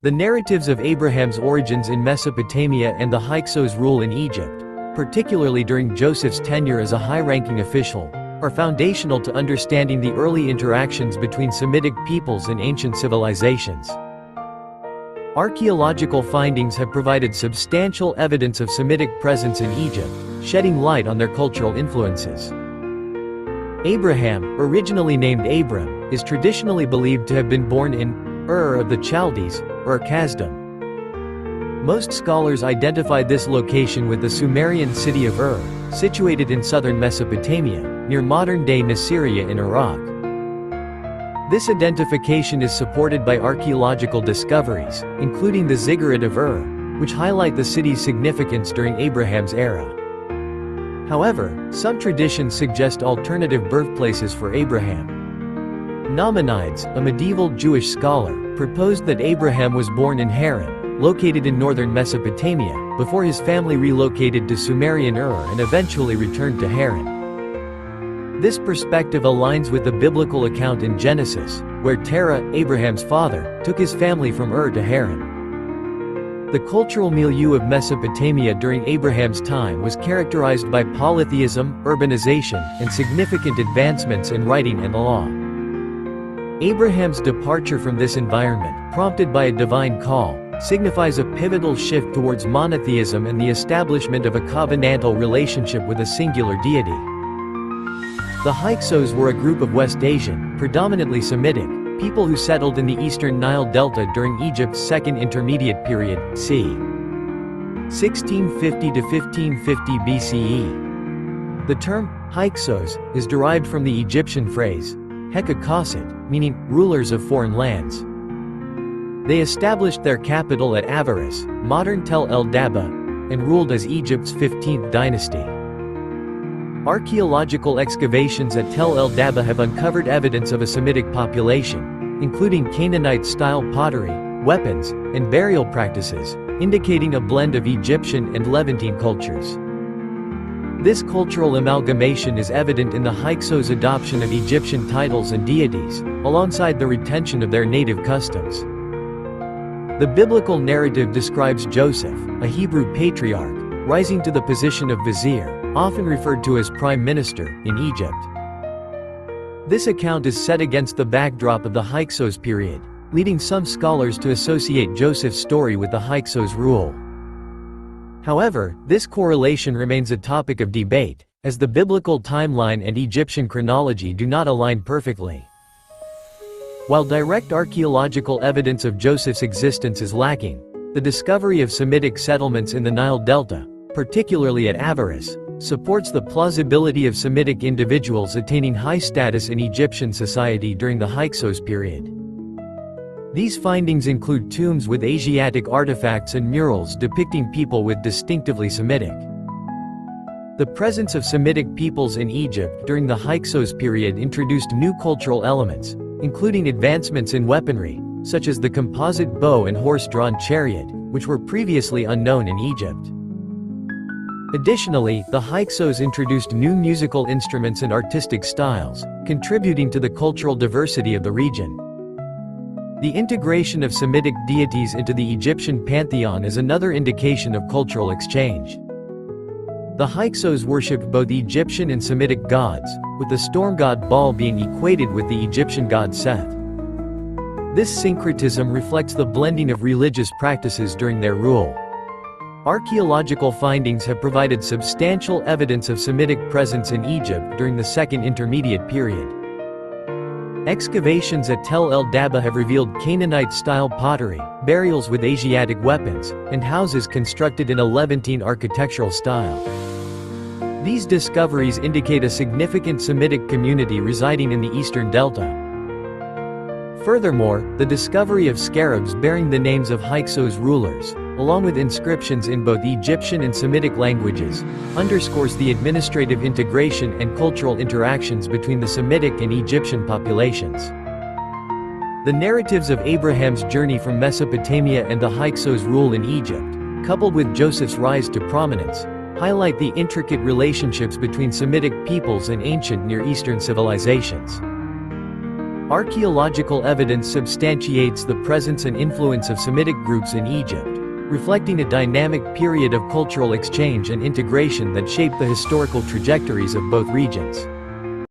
The narratives of Abraham's origins in Mesopotamia and the Hyksos rule in Egypt, particularly during Joseph's tenure as a high-ranking official, are foundational to understanding the early interactions between Semitic peoples and ancient civilizations. Archaeological findings have provided substantial evidence of Semitic presence in Egypt, shedding light on their cultural influences. Abraham, originally named Abram, is traditionally believed to have been born in Ur of the Chaldees, or Kasdim. Most scholars identify this location with the Sumerian city of Ur, situated in southern Mesopotamia, near modern-day Nasiriyah in Iraq. This identification is supported by archaeological discoveries, including the ziggurat of Ur, which highlight the city's significance during Abraham's era. However, some traditions suggest alternative birthplaces for Abraham. Maimonides, a medieval Jewish scholar, proposed that Abraham was born in Haran, located in northern Mesopotamia, before his family relocated to Sumerian Ur and eventually returned to Haran. This perspective aligns with the biblical account in Genesis, where Terah, Abraham's father, took his family from Ur to Haran. The cultural milieu of Mesopotamia during Abraham's time was characterized by polytheism, urbanization, and significant advancements in writing and law. Abraham's departure from this environment, prompted by a divine call, signifies a pivotal shift towards monotheism and the establishment of a covenantal relationship with a singular deity. The Hyksos were a group of West Asian, predominantly Semitic, people who settled in the eastern Nile Delta during Egypt's Second Intermediate Period, c. 1650 to 1550 BCE. The term, Hyksos, is derived from the Egyptian phrase, Hekakosset, meaning, rulers of foreign lands. They established their capital at Avaris, modern Tel El Daba, and ruled as Egypt's 15th dynasty. Archaeological excavations at Tel El Daba have uncovered evidence of a Semitic population, including Canaanite-style pottery, weapons, and burial practices, indicating a blend of Egyptian and Levantine cultures. This cultural amalgamation is evident in the Hyksos' adoption of Egyptian titles and deities, alongside the retention of their native customs. The biblical narrative describes Joseph, a Hebrew patriarch, rising to the position of vizier, often referred to as prime minister, in Egypt. This account is set against the backdrop of the Hyksos period, leading some scholars to associate Joseph's story with the Hyksos rule. However, this correlation remains a topic of debate, as the biblical timeline and Egyptian chronology do not align perfectly. While direct archaeological evidence of Joseph's existence is lacking, the discovery of Semitic settlements in the Nile Delta, particularly at Avaris, supports the plausibility of Semitic individuals attaining high status in Egyptian society during the Hyksos period. These findings include tombs with Asiatic artifacts and murals depicting people with distinctively Semitic. The presence of Semitic peoples in Egypt during the Hyksos period introduced new cultural elements, including advancements in weaponry, such as the composite bow and horse-drawn chariot, which were previously unknown in Egypt. Additionally, the Hyksos introduced new musical instruments and artistic styles, contributing to the cultural diversity of the region. The integration of Semitic deities into the Egyptian pantheon is another indication of cultural exchange. The Hyksos worshipped both Egyptian and Semitic gods, with the storm god Baal being equated with the Egyptian god Seth. This syncretism reflects the blending of religious practices during their rule. Archaeological findings have provided substantial evidence of Semitic presence in Egypt during the Second Intermediate Period. Excavations at Tel El Daba have revealed Canaanite-style pottery, burials with Asiatic weapons, and houses constructed in a Levantine architectural style. These discoveries indicate a significant Semitic community residing in the eastern delta. Furthermore, the discovery of scarabs bearing the names of Hyksos rulers, along with inscriptions in both Egyptian and Semitic languages, underscores the administrative integration and cultural interactions between the Semitic and Egyptian populations. The narratives of Abraham's journey from Mesopotamia and the Hyksos rule in Egypt, coupled with Joseph's rise to prominence, highlight the intricate relationships between Semitic peoples and ancient Near Eastern civilizations. Archaeological evidence substantiates the presence and influence of Semitic groups in Egypt, reflecting a dynamic period of cultural exchange and integration that shaped the historical trajectories of both regions.